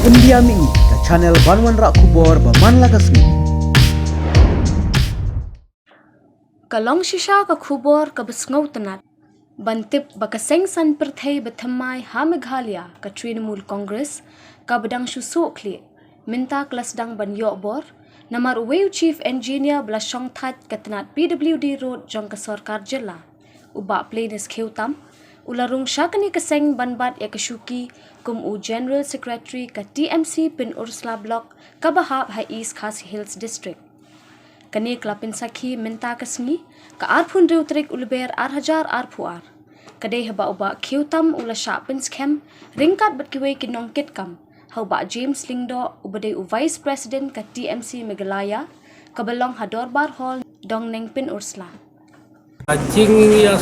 India mi ke channel Banwan Rak Kubor Baman Lagasmi. Kalong shisha ka khubor ka besngau tanat. Bantip bakaseng san perthai bethamai ha Meghalaya ka Trinamool Congress ka bedang syusuk kli. Minta kelas dang ban yok bor. Namar Weu Chief Engineer Blasong That ka tanat PWD Road jong ka Sarkar Jilla. Ubak planes kheutam. Ularung syakani keseng banbat ya kesyuki kum u General Secretary ka TMC Pin Ursula Block ka Bahab High East Khasi Hills District. Kani kelapin sakhi minta kesngi ka arpun riu trik ulber arhajar arpuar. Kadai haba uba khiutam ula syapin skem ringkat berkiwai kinongkit kam. Haba James Lingdo ubadai u Vice President ka TMC Meghalaya ka belong Hadorbar Hall dong neng Pin Ursula. Jing ya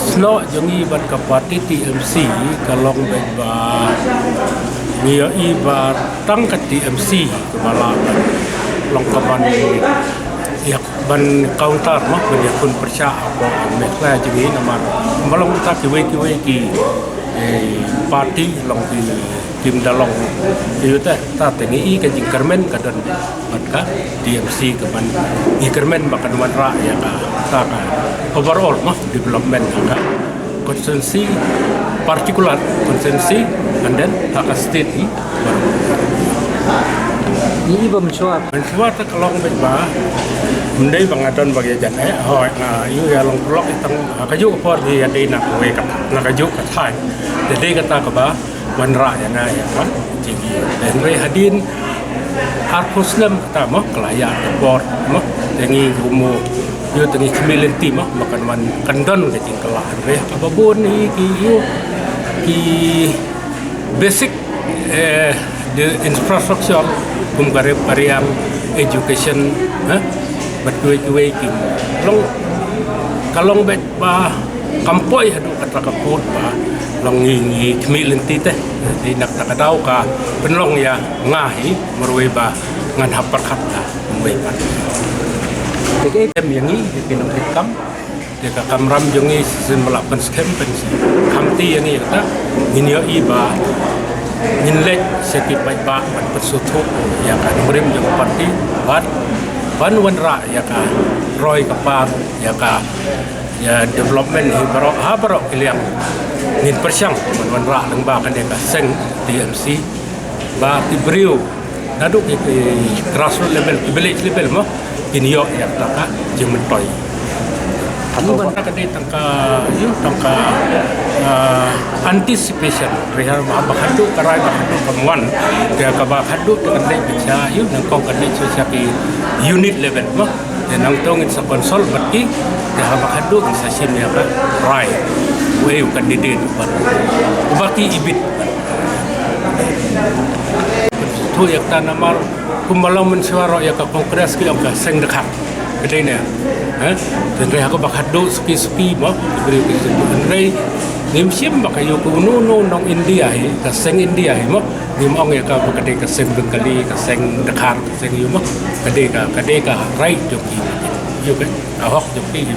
sno jongi ban ka parti TMC kalong ba ngia iba tang ka TMC kepala long kaban ya ban counter mah ban ya pun percaya apa mekla jengi nama malong ta kiwe ki parti long di tim dalong itu ta tengi ka jing kermen ka don ban ka TMC ke ban kermen bakan wan ra ya ka ta ka overall mah development ka constituency particular constituency and then hak state Ini bermencuat. Mencuat kalau ba mendai bangadon bagi jan hoi yu ya long blok itang kaju por di ade nak we kat nak kaju kat hai jadi kata ka ba wanra ya na ya kan jigi dan re hadin arpuslam kata mah kelaya bor mah tengi gumo yu tengi community mah makan man kandon ke tingkala re ababun ni ki yu ki basic the infrastructure kumkare pariam education berkuai ki long kalong bet ba kampoi hadu kata kaput ba long ngi community teh di nak takadau ka penlong ya ngahi merwe ba ngan hapar khatta merwe ba tem yangi di pinong hitam de ka kamram jongi sin melapan skem pensi kamti yangi kata minyo iba inlet setiap ba bersutu ya kan murim yang parti ban wanra ya ka roy kapar ya ka ya development habaro kiliang nin persyang wanra leng ba kan ka seng TMC ba tibriu naduk ke grassroots level village level mo kinyo ya ka jementoy kamu bana ka tangka anticipation rehar bahadu karai bahadu kamuan dia ka bahadu dengan lek bicara yu nang kong kan lek ki unit level mah dan nang tong sa konsol berarti dia bahadu sa sin ya ka rai we candidate baki ibit tu yak tanamar kumbalang mensuara ya ka kongres ki ka seng dekat kedai ni dan reh aku bahadu suki mah beri dan reh nimsim baka yo kuno nong India ka seng India mo nimong ya ka kadai ka seng Bengali ka seng Dakar ka seng yo mo kadai ka right joki yo ka ahok joki